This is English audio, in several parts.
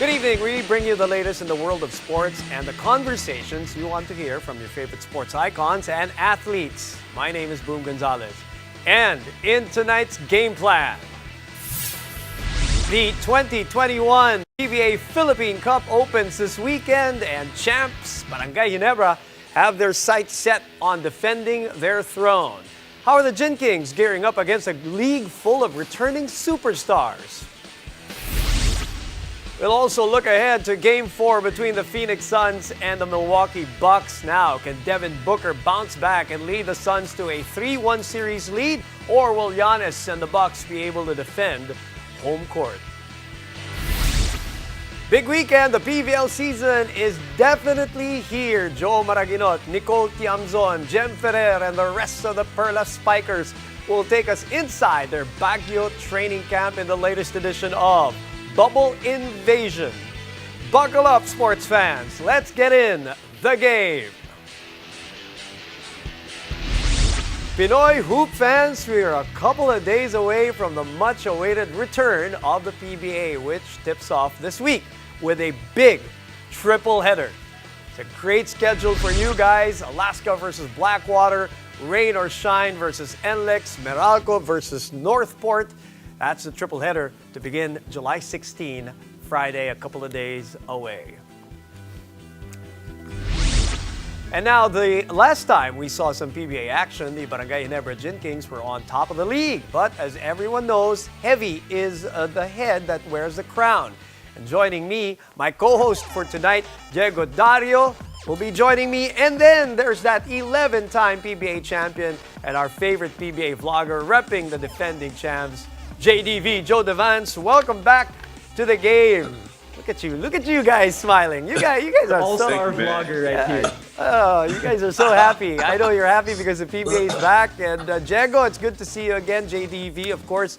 Good evening. We bring you the latest in the world of sports and the conversations you want to hear from your favorite sports icons and athletes. My name is Boom Gonzalez. And in tonight's game plan, the 2021 PBA Philippine Cup opens this weekend and champs Barangay Ginebra have their sights set on defending their throne. How are the Gin Kings gearing up against a league full of returning superstars? We'll also look ahead to Game 4 between the Phoenix Suns and the Milwaukee Bucks. Now, can Devin Booker bounce back and lead the Suns to a 3-1 series lead? Or will Giannis and the Bucks be able to defend home court? Big weekend, the PVL season is definitely here. Joe Maraguinot, Nicole Tiamzon, Ferrer, and the rest of the Perlas Spikers will take us inside their Baguio training camp in the latest edition of Bubble Invasion. Buckle up, sports fans. Let's get in the game. Pinoy hoop fans, we are a couple of days away from the much-awaited return of the PBA, which tips off this week with a big triple header. It's a great schedule for you guys. Alaska versus Blackwater, Rain or Shine versus NLEX, Meralco versus Northport. That's the triple header to begin July 16, Friday, a couple of days away. And now, the last time we saw some PBA action, the Barangay Ginebra Gin Kings were on top of the league. But as everyone knows, heavy is the head that wears the crown. And joining me, my co-host for tonight, Diego Dario, will be joining me. And then there's that 11-time PBA champion and our favorite PBA vlogger repping the defending champs, JDV, Joe DEVANCE. Welcome back to the game. Look at you guys smiling. You guys are all-star vlogger right here. Oh, you guys are so happy. I know you're happy because the PBA is back. And Diego, it's good to see you again. JDV, of course,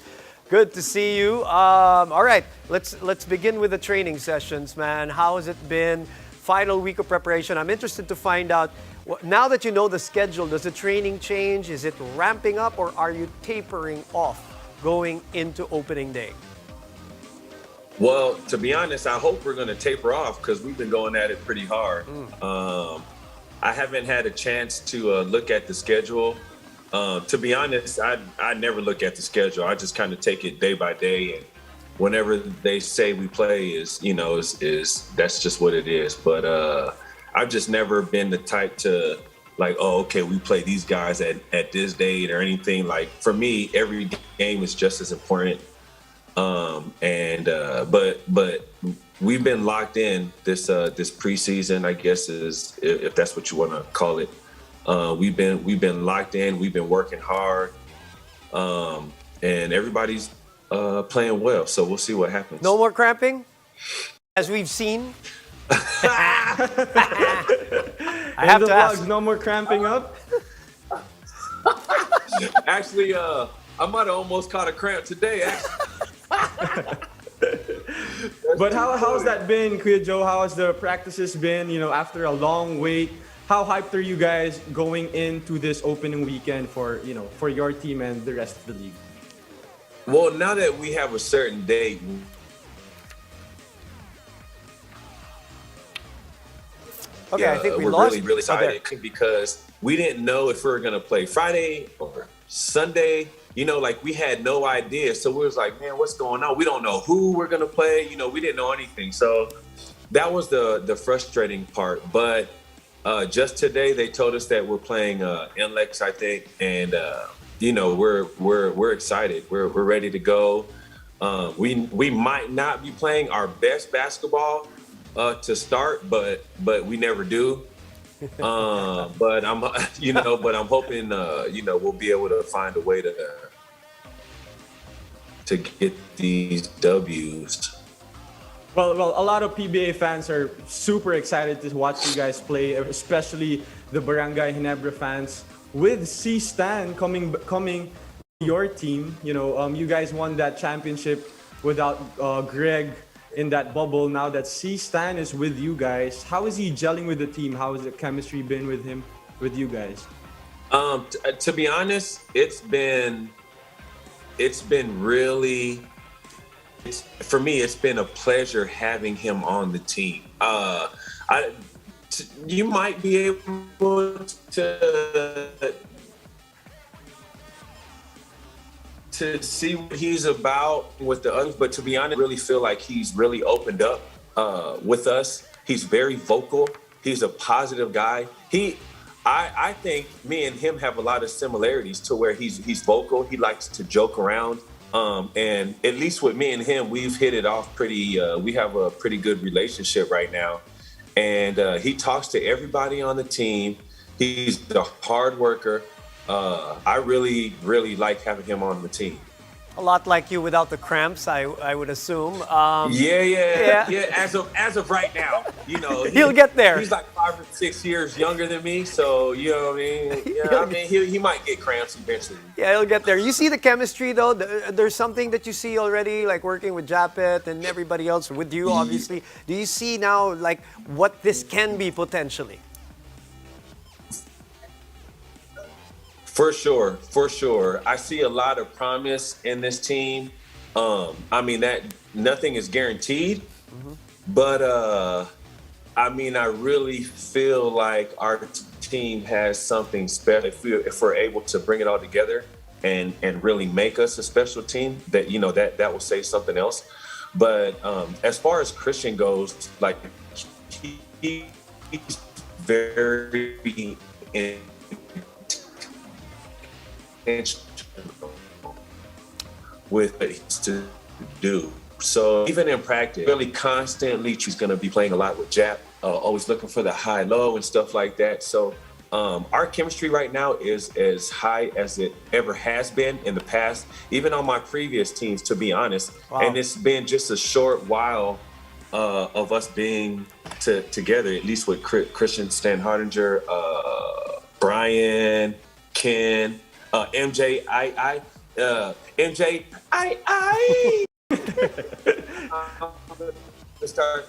good to see you. All right, let's begin with the training sessions, man. How has it been? Final week of preparation. I'm interested to find out, now that you know the schedule, does the training change? Is it ramping up or are you tapering off going into opening day? Well, to be honest, I hope we're going to taper off because we've been going at it pretty hard. I haven't had a chance to look at the schedule. To be honest, I never look at the schedule. I just kind of take it day by day, and whenever they say we play is that's just what it is. But I've just never been the type to like, oh, okay, we play these guys at this date or anything. Like, for me, every game is just as important. But we've been locked in this preseason, I guess, is if that's what you want to call it. We've been locked in. We've been working hard, and everybody's playing well. So we'll see what happens. No more cramping, as we've seen. I have to ask. No more cramping up. Actually, I might have almost caught a cramp today. But how's that been, Kuya Joe? How has the practices been? After a long wait, how hyped are you guys going into this opening weekend for your team and the rest of the league? Well, now that we have a certain date. Okay, I think we're lost. really excited because we didn't know if we were going to play Friday or Sunday. Like, we had no idea. So we was like, man, what's going on? We don't know who we're going to play. We didn't know anything. So that was the frustrating part. But just today, they told us that we're playing NLEX, I think. And, we're excited. We're ready to go. We might not be playing our best basketball to start, but we never do. But I'm hoping we'll be able to find a way to get these W's. Well, a lot of PBA fans are super excited to watch you guys play, especially the Barangay Ginebra fans. With C-Stan coming to your team, you guys won that championship without Greg in that bubble. Now that C-Stan is with you guys, how is he gelling with the team? How has the chemistry been with you guys? To be honest, it's been really for me, it's been a pleasure having him on the team. You might be able to see what he's about with the others, but to be honest, I really feel like he's really opened up with us. He's very vocal. He's a positive guy. I think me and him have a lot of similarities to where he's vocal. He likes to joke around. And at least with me and him, we've hit it off pretty, we have a pretty good relationship right now. And he talks to everybody on the team. He's a hard worker. I really, really like having him on the team. A lot like you without the cramps, I would assume. Yeah. As of right now, you know, he'll get there. He's like 5 or 6 years younger than me, so you know what I mean. He might get cramps eventually. Yeah, he'll get there. You see the chemistry though. There's something that you see already, like working with Japet and everybody else, with you obviously. Do you see now like what this can be potentially? For sure. I see a lot of promise in this team. I mean, that nothing is guaranteed, but I mean, I really feel like our team has something special. If we're able to bring it all together and really make us a special team, that you know that will say something else. But as far as Christian goes, like he's very with what he's to do. So even in practice, really constantly, she's going to be playing a lot with Jap, always looking for the high-low and stuff like that. So our chemistry right now is as high as it ever has been in the past, even on my previous teams, to be honest. Wow. And it's been just a short while of us being together, at least with Christian Stan Hardinger, Brian, Ken, MJ, MJ, start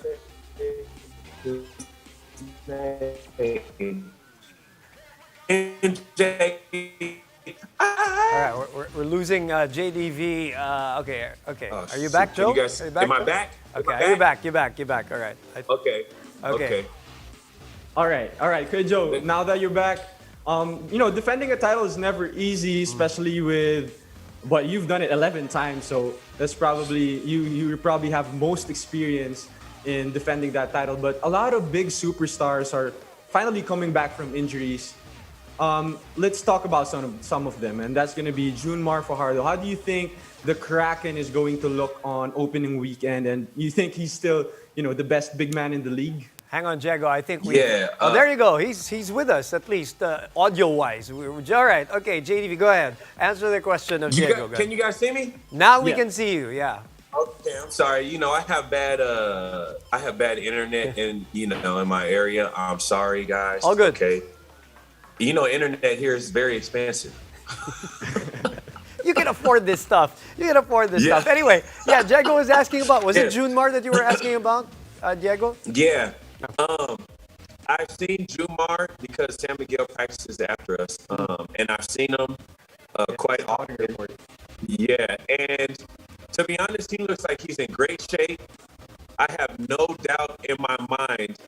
MJ. All right, we're losing JDV. Okay. Oh, are you back, Joe? Am I back? Okay, you're back. All right. Okay. All right. Okay, Joe, now that you're back, you know, defending a title is never easy, especially with what you've done it 11 times. So that's probably, you probably have most experience in defending that title. But a lot of big superstars are finally coming back from injuries. Let's talk about some of them, and that's going to be Junmar Fajardo. How do you think the Kraken is going to look on opening weekend? And you think he's still, you know, the best big man in the league? Hang on, Diego. I think we. Yeah. There you go. He's with us, at least audio-wise. All right. Okay, JDV, go ahead. Answer the question of Diego. Can you guys see me? Now we can see you. Yeah. Okay. I'm sorry. You know, I have bad internet in in my area. I'm sorry, guys. All good. Okay. You know, internet here is very expensive. You can afford this stuff. Stuff. Anyway, yeah. Diego was asking about. Was it Junmar that you were asking about, Diego? Yeah. I've seen Junmar because San Miguel practices after us, and I've seen him quite often. Yeah, and to be honest, he looks like he's in great shape. I have no doubt in my mind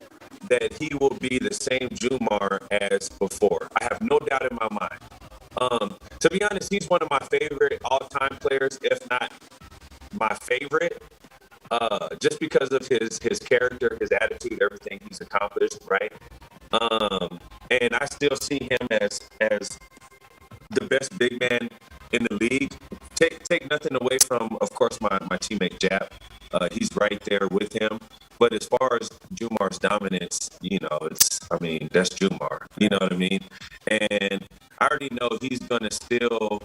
that he will be the same Junmar as before. I have no doubt in my mind. To be honest, he's one of my favorite all-time players, if not my favorite. Just because of his character, his attitude, everything he's accomplished, right? And I still see him as the best big man in the league. Take nothing away from, of course, my teammate Jap. He's right there with him. But as far as Junmar's dominance, you know, that's Junmar. You know what I mean? And I already know he's gonna still.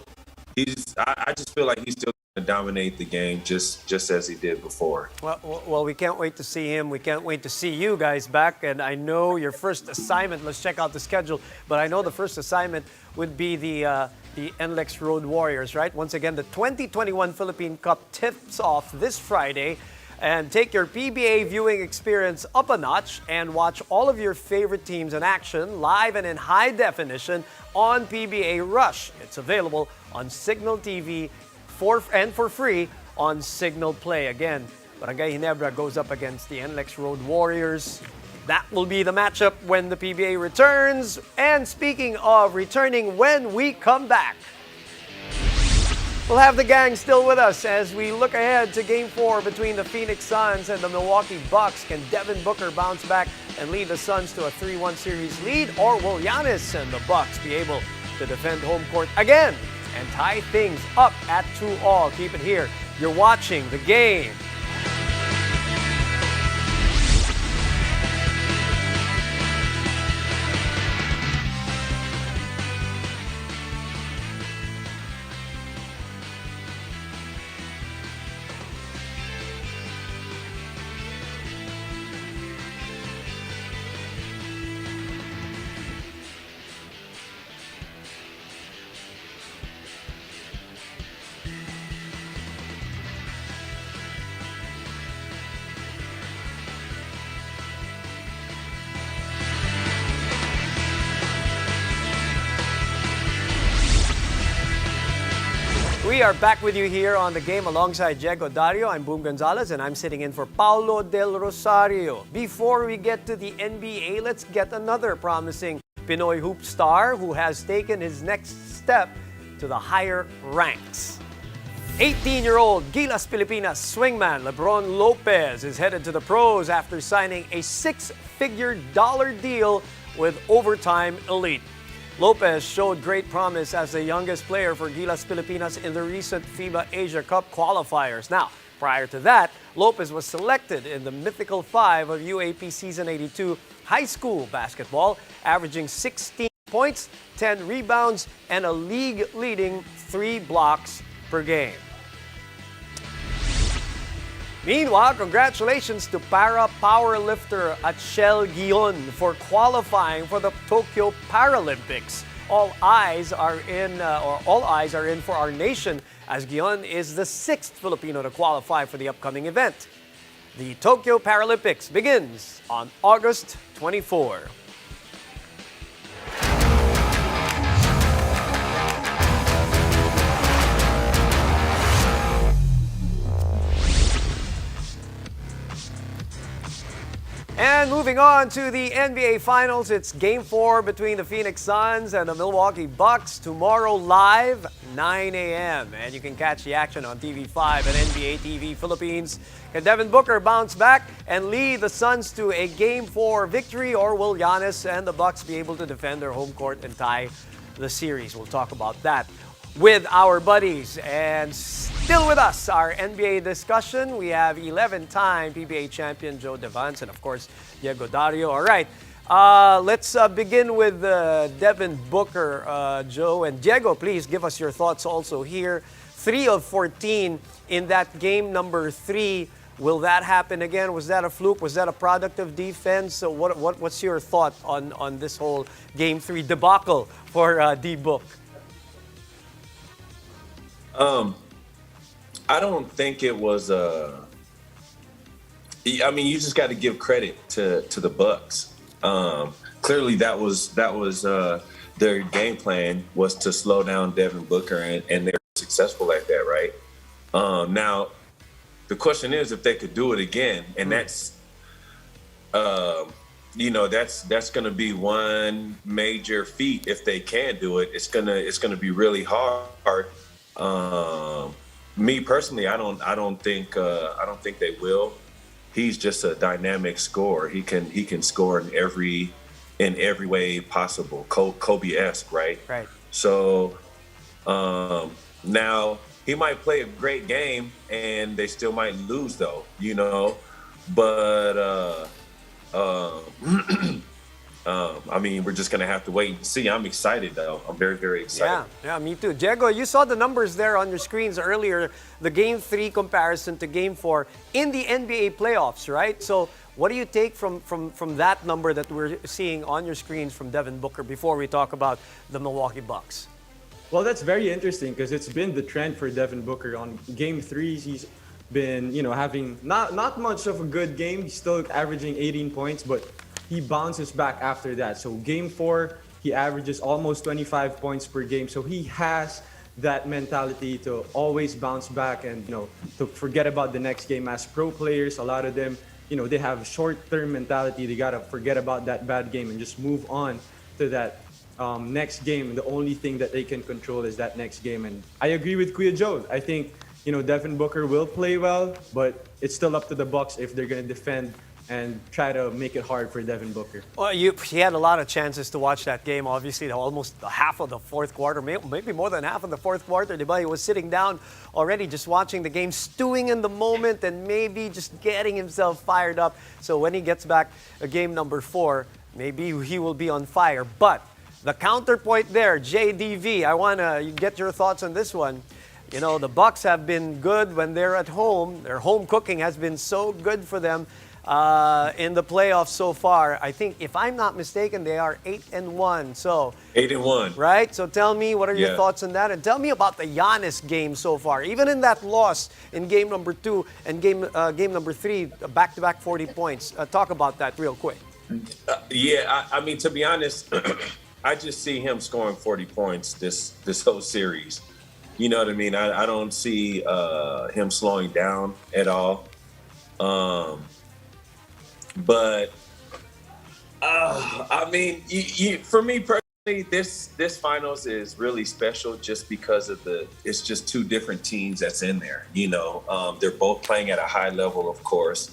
I just feel like he's still going to dominate the game just as he did before. Well, we can't wait to see him. We can't wait to see you guys back. And I know your first assignment, let's check out the schedule, but I know the first assignment would be the NLEX Road Warriors, right? Once again, the 2021 Philippine Cup tips off this Friday. And take your PBA viewing experience up a notch and watch all of your favorite teams in action, live and in high definition on PBA Rush. It's available on Signal TV for free on signal play. Again, Barangay Ginebra goes up against the NLEX Road Warriors. That will be the matchup when the PBA returns. And speaking of returning, when we come back, we'll have the gang still with us as we look ahead to Game 4 between the Phoenix Suns and the Milwaukee Bucks. Can Devin Booker bounce back and lead the Suns to a 3-1 series lead? Or will Giannis and the Bucks be able to defend home court again and tie things up at 2-2? Keep it here. You're watching The Game. We are back with you here on The Game alongside Diego Dario. I'm Boom Gonzalez and I'm sitting in for Paulo Del Rosario. Before we get to the NBA, let's get another promising Pinoy hoop star who has taken his next step to the higher ranks. 18-year-old Gilas Pilipinas swingman Lebron Lopez is headed to the pros after signing a six-figure dollar deal with Overtime Elite. Lopez showed great promise as the youngest player for Gilas Pilipinas in the recent FIBA Asia Cup qualifiers. Now, prior to that, Lopez was selected in the mythical 5 of UAP Season 82 high school basketball, averaging 16 points, 10 rebounds, and a league-leading 3 blocks per game. Meanwhile, congratulations to para powerlifter Achele Guion for qualifying for the Tokyo Paralympics. All eyes are in for our nation as Guion is the 6th Filipino to qualify for the upcoming event. The Tokyo Paralympics begins on August 24. And moving on to the NBA Finals, it's Game 4 between the Phoenix Suns and the Milwaukee Bucks tomorrow live, 9 a.m. And you can catch the action on TV5 and NBA TV Philippines. Can Devin Booker bounce back and lead the Suns to a Game 4 victory, or will Giannis and the Bucks be able to defend their home court and tie the series? We'll talk about that with our buddies. And still with us, our NBA discussion, we have 11-time PBA champion Joe DEVANCE and, of course, Diego Dario. All right, let's begin with Devin Booker, Joe. And Diego, please give us your thoughts also here. 3 of 14 in that game number 3. Will that happen again? Was that a fluke? Was that a product of defense? So what's your thought on this whole Game 3 debacle for D-Book? I don't think it was. I mean, you just got to give credit to the Bucks. Clearly, that was their game plan was to slow down Devin Booker, and they were successful at that, right? Now, the question is if they could do it again, and that's that's going to be one major feat if they can do it. It's gonna be really hard. Me personally, I don't think they will. He's just a dynamic scorer. He can score in every way possible. Kobe-esque, right? Right. So now he might play a great game and they still might lose though, But I mean, we're just going to have to wait and see. I'm excited, though. I'm very, very excited. Yeah, me too. Diego, you saw the numbers there on your screens earlier, the Game 3 comparison to Game 4 in the NBA playoffs, right? So what do you take from that number that we're seeing on your screens from Devin Booker before we talk about the Milwaukee Bucks? Well, that's very interesting because it's been the trend for Devin Booker. On Game 3s, he's been, having not much of a good game. He's still averaging 18 points, but he bounces back after that. So Game 4, he averages almost 25 points per game. So he has that mentality to always bounce back and, to forget about the next game. As pro players, a lot of them, they have short-term mentality. They gotta forget about that bad game and just move on to that next game. The only thing that they can control is that next game. And I agree with Kuya Joe. I think, Devin Booker will play well, but it's still up to the Bucks if they're gonna defend and try to make it hard for Devin Booker. Well, he had a lot of chances to watch that game. Obviously, almost half of the fourth quarter, maybe more than half of the fourth quarter. Diba? He was sitting down already, just watching the game, stewing in the moment, and maybe just getting himself fired up. So when he gets back, game number 4, maybe he will be on fire. But the counterpoint there, JDV, I want to get your thoughts on this one. The Bucks have been good when they're at home. Their home cooking has been so good for them. In the playoffs so far. I think, if I'm not mistaken, they are 8-1. So 8-1. Right? So tell me, what are your thoughts on that? And tell me about the Giannis game so far. Even in that loss in game number 2 and game number 3, back-to-back 40 points. Talk about that real quick. I mean, to be honest, I just see him scoring 40 points this whole series. You know what I mean? I don't see him slowing down at all. But I mean, for me personally, this finals is really special just because of it's just two different teams that's in there. They're both playing at a high level, of course,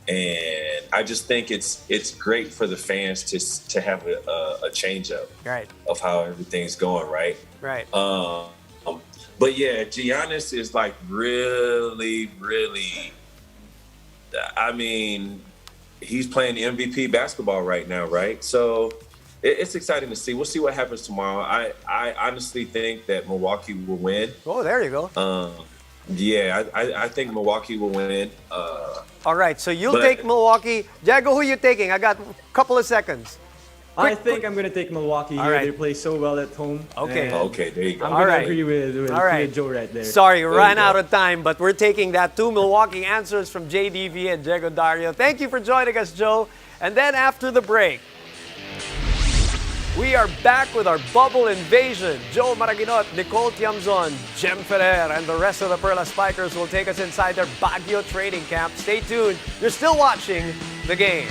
and I just think it's great for the fans to have a change up of how everything's going, right? Right. But yeah, Giannis is like really, really. I mean, he's playing MVP basketball right now, right? So it's exciting to see. We'll see what happens tomorrow. I honestly think that Milwaukee will win. Oh, there you go. I think Milwaukee will win. All right, so you'll take Milwaukee. Jago, who are you taking? I got a couple of seconds. I think I'm going to take Milwaukee here. Right. They play so well at home. Okay. Okay, there you go. I'm going to agree with Joe right there. Sorry, we ran out of time, but we're taking that 2 Milwaukee answers from JDV and Diego Dario. Thank you for joining us, Joe. And then after the break, we are back with our bubble invasion. Joe Maraguinot, Nicole Tiamzon, Jem Ferrer, and the rest of the Perlas Spikers will take us inside their Baguio training camp. Stay tuned. You're still watching the game.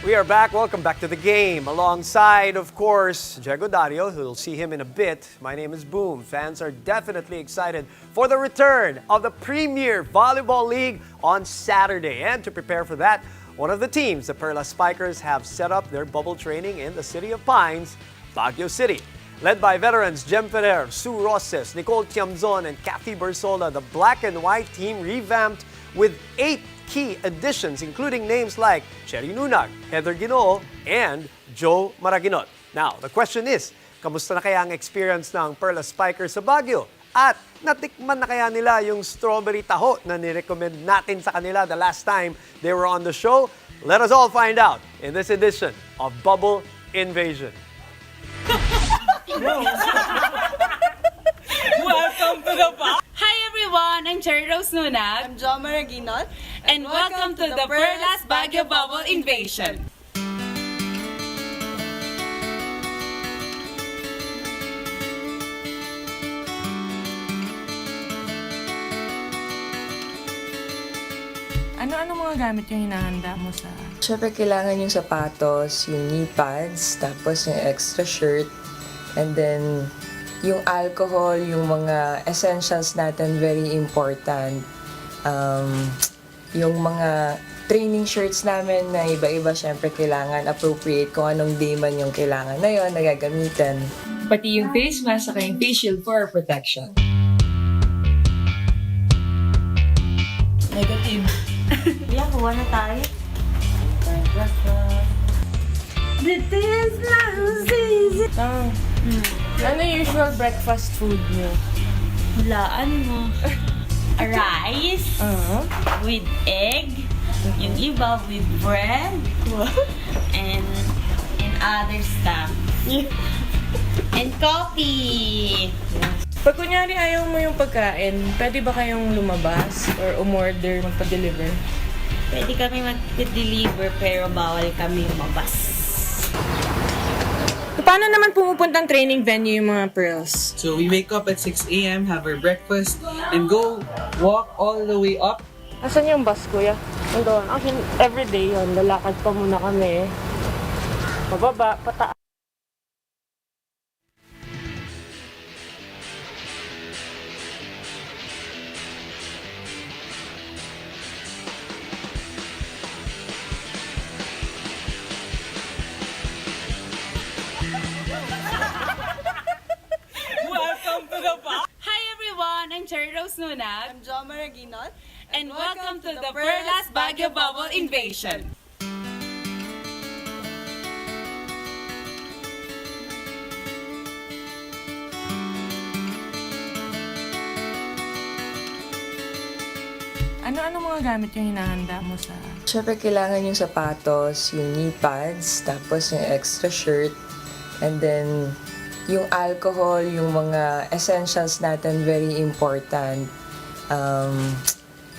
We are back. Welcome back to the game. Alongside, of course, Diego Dario, who'll see him in a bit. My name is Boom. Fans are definitely excited for the return of the Premier Volleyball League on Saturday. And to prepare for that, one of the teams, the Perlas Spikers, have set up their bubble training in the City of Pines, Baguio City. Led by veterans Jem Ferrer, Sue Roses, Nicole Tiamzon, and Kathy Bersola, the black and white team revamped with 8 key additions, including names like Cherry Nunag, Heather Ginoo, and Joe Maraguinot. Now, the question is, kamusta na kaya ang experience ng Perlas Spikers sa Baguio? At natikman na kaya nila yung strawberry taho na nirecommend natin sa kanila the last time they were on the show? Let us all find out in this edition of Bubble Invasion. Welcome to the box. Hi everyone, I'm Cherry Rose Nunag. I'm Joe Maraguinot. And welcome to the Perlas Baguio Bubble Invasion. Ano mga gamit yung hinahanda mo sa... Siyempre, kailangan yung sapatos, yung knee pads, tapos yung extra shirt, and then yung alcohol, yung mga essentials natin, very important. Yung mga training shirts namin na iba-iba, syempre kailangan appropriate kung anong day man yung kailangan na yon na gagamitin. Pati yung face mask saka yung face shield for protection. Negative. Yeah, kuha na tayo. This is my season. Ano yung usual breakfast food niyo? Hulaan mo. Rice with egg. Yung iba with bread. And other stuff. And coffee. Pag kunyari ayaw mo yung pagkain, pwede ba kayong lumabas or umorder, magpa-deliver? Pwede kami mag-deliver pero bawal kami lumabas. Paano naman pumupuntang training venue yung mga Perls? So we wake up at 6 a.m., have our breakfast, and go walk all the way up. Asan yung bus, kuya? Nandun. Actually, everyday yun. Lalakad pa muna kami. Pababa, pataas. Hi everyone, I'm Cherry Rose Nunag. I'm Maraguinot. And welcome to the Perlas Baguio Bubble Invasion. Ano-ano mga gamit yung hinahanda mo sa... Syempre kailangan yung sapatos, yung knee pads, tapos yung extra shirt, and then yung alcohol, yung mga essentials natin, very important.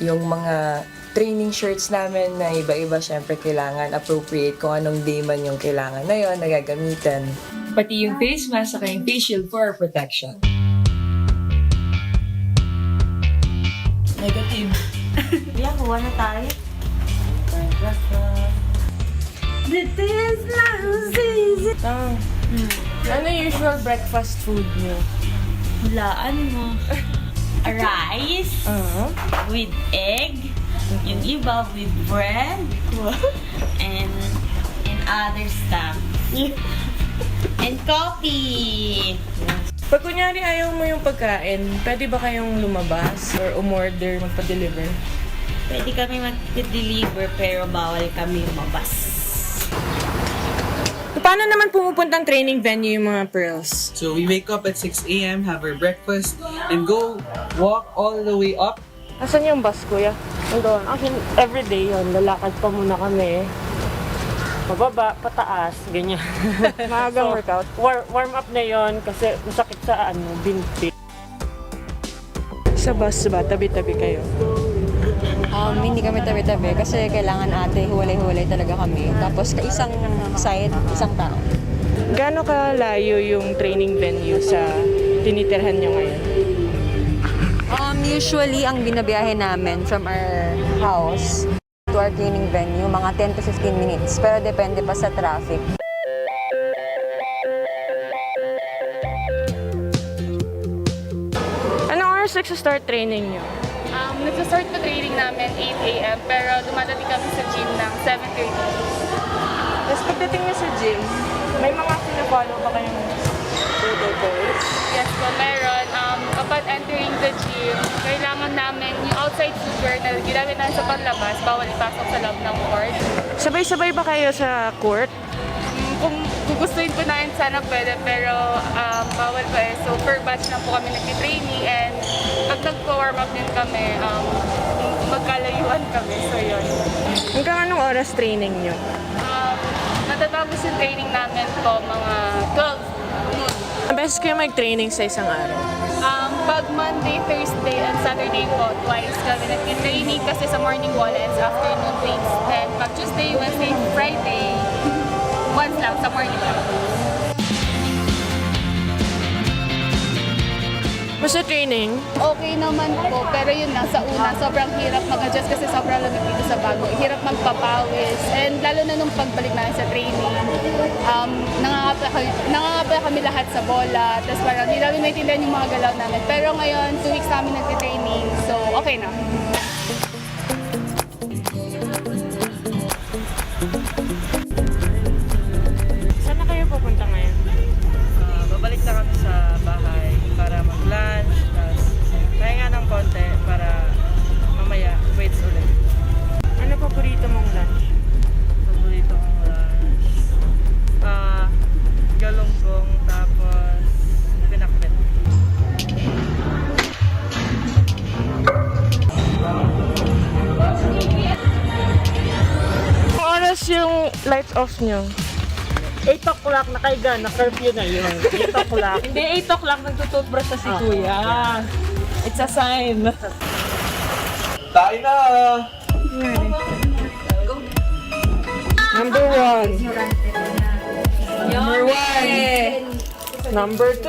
Yung mga training shirts namin na iba-iba, syempre kailangan appropriate kung anong day man yung kailangan na yon na gagamitin. Pati yung face mask saka yung face shield for protection. Negative. Yeah, kuha na tayo. This is my season. Ano yung usual breakfast food niyo? Hulaan mo. Rice with egg. Yung iba with bread. And other stuff. And coffee. Pag kunyari ayaw mo yung pagkain, pwede ba kayong lumabas or umorder, magpa-deliver? Pwede kami mag-deliver pero bawal kami lumabas. Paano naman pumupuntang training venue yung mga Perls? So we wake up at 6 a.m., have our breakfast, and go walk all the way up. Asan yung bus, kuya? Nandun. Actually, everyday yun. Lalakad pa muna kami. Pababa, pataas, ganyan. Maagang workout. Warm up na yon kasi masakit sa binti. Sa bus ba? Tabi-tabi kayo? Hindi kami tabi-tabi kasi kailangan ate, huwalay-huwalay talaga kami. Tapos isang side, isang tao. Gaano kalayo yung training venue sa tinitirhan nyo ngayon? Usually, ang binabiyahe namin from our house to our training venue, mga 10 to 15 minutes. Pero depende pa sa traffic. Anong oras nagsa-start training nyo? Nagsa-start pa training namin 8 a.m. pero dumadating kami sa gym ng 7:30. Tapos pagdating nyo sa gym, may mga pinafollow ba kayong protocols? Yes po, meron. Upon entering the gym, kailangan namin yung outside footwear na ginamit namin sa panlabas, bawal ipasok sa loob ng court. Sabay-sabay ba kayo sa court? Kung gugustuhin po namin sana pwede, pero bawal pa eh. So per batch lang po kami nag-training and pag nag-warm up din kami, magkalayuan kami. So yun. Hanggang anong oras training nyo? Natatapos yung training namin po mga 12 noon. Ang beses kayo mag-training sa isang araw? Pag Monday, Thursday, and Saturday po, twice kami nag-training kasi sa morning wall and sa afternoon things. Then pag Tuesday, Wednesday, Friday, once lang sa morning lang. Basta training? Okay naman po, pero yun lang, sa una, sobrang hirap mag-adjust kasi sobrang lamig dito sa Baguio. Hirap magpapawis, and lalo na nung pagbalik namin sa training, nangangapa kami lahat sa bola, tapos parang hindi namin maintindihan yung mga galaw namin. Pero ngayon, 2 weeks namin nag-training, so okay na. off nyo? 8 o'clock nakaiga, na-curfew na yun. 8 o'clock. Hindi, 8 o'clock nagtututbrush na si Kuya. It's a sign. Tayo na! Number 1. Number 1. Number 2.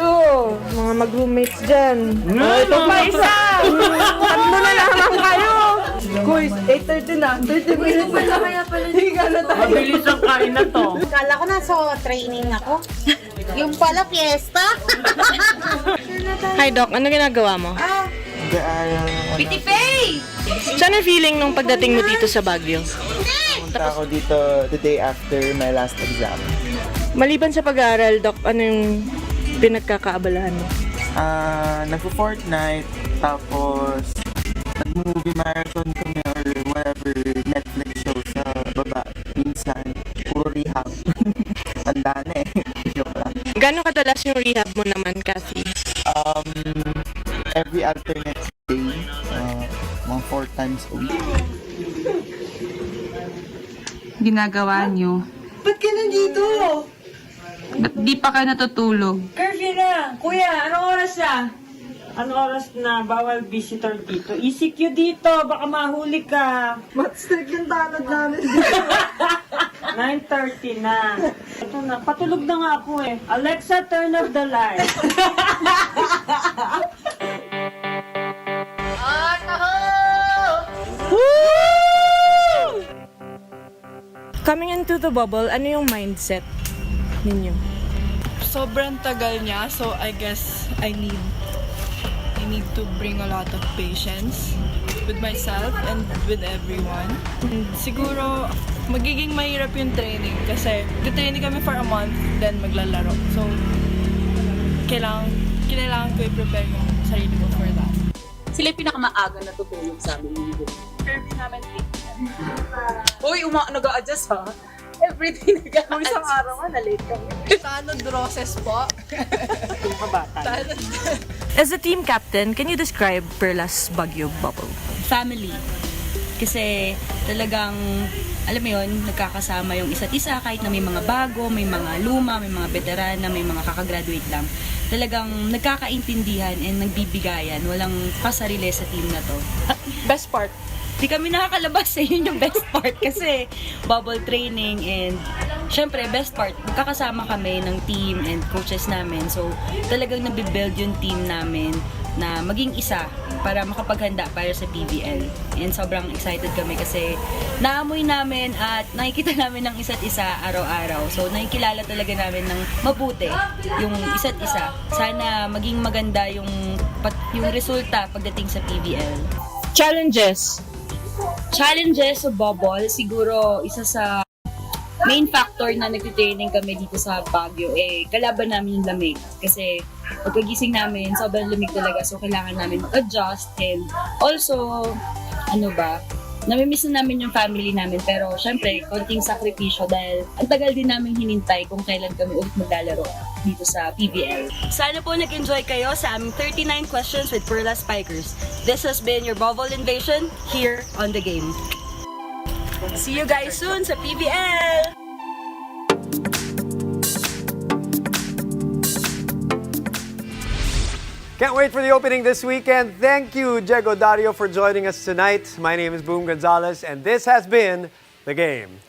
Mga mag-roommates dyan. Ito pa isa! Tatlo na naman kayo! Quiz, 8:30 na. 30 minutes na kaya pala. Higa na tayo. Mabilis ang kain na to. Kala ko nasa training ako. Yung pala, fiesta. Hi Doc, ano ginagawa mo? Pitipay! Saan ang feeling nung pagdating mo dito sa Baguio? Punta ako dito the day after my last exam. Maliban sa pag-aaral, Doc, ano yung pinagkakaabalahan mo? Nagpo-Fortnite, tapos nag-movie marathon kami or whatever Netflix show sa baba. Minsan, puro rehab. Tanda na eh. Joke lang. Gano'ng kadalas yung rehab mo naman, Kathy? Every alternate day, mga 4 times a week. Ginagawa nyo? Ba't ka nandito? Ba't di pa ka natutulog? Curfew na! Kuya, anong oras na? Anong oras na? Bawal visitor dito. ECQ dito, baka mahuli ka. Mat-strict yung tanod namin dito. 9:30 na. Ito na, patulog na nga ako eh. Alexa, turn off the light. Coming into the bubble, ano yung mindset ninyo? Sobrang tagal niya, so I guess I need to bring a lot of patience with myself and with everyone. And siguro, magiging mahirap yung training kasi training kami for a month, then maglalaro. So, kailangan ko i-prepare yung sarili ko for that. Sila yung pinakamaaga natutulog sa amin dito. Curfew namin 8. Uy, nag-a-adjust ha? Everyday nag-a-adjust. Kung isang araw nga, na-late kami. Tanod Roses po. As a team captain, can you describe Perlas Baguio bubble? Family. Kasi talagang, alam mo yun, nagkakasama yung isa't isa kahit na may mga bago, may mga luma, may mga veterana, may mga kakagraduate lang. Talagang nagkakaintindihan and nagbibigayan. Walang pasarili sa team na to. Best part. Di kami nakakalabas eh, yun yung best part kasi bubble training and syempre best part, magkakasama kami ng team and coaches namin. So talagang nabibuild yung team namin na maging isa para makapaghanda para sa PBL. And sobrang excited kami kasi naamoy namin at nakikita namin ng isa't isa araw-araw. So nakikilala talaga namin ng mabuti yung isa't isa. Sana maging maganda yung resulta pagdating sa PBL. Challenges Challenges sa bubble, siguro isa sa main factor na nagtitraining kami dito sa Baguio, kalaban namin yung lamig. Kasi pagkagising namin, sobrang lamig talaga. So, kailangan namin mag-adjust. And also, namimiss na namin yung family namin. Pero, syempre, konting sakripisyo dahil ang tagal din namin hinintay kung kailan kami ulit maglalaro dito sa PBL. Sana po nag-enjoy kayo sa aming 39 questions with Perlas Spikers. This has been your Bubble Invasion here on The Game. See you guys soon sa PBL! Can't wait for the opening this weekend. Thank you, Diego Dario, for joining us tonight. My name is Boom Gonzalez, and this has been The Game.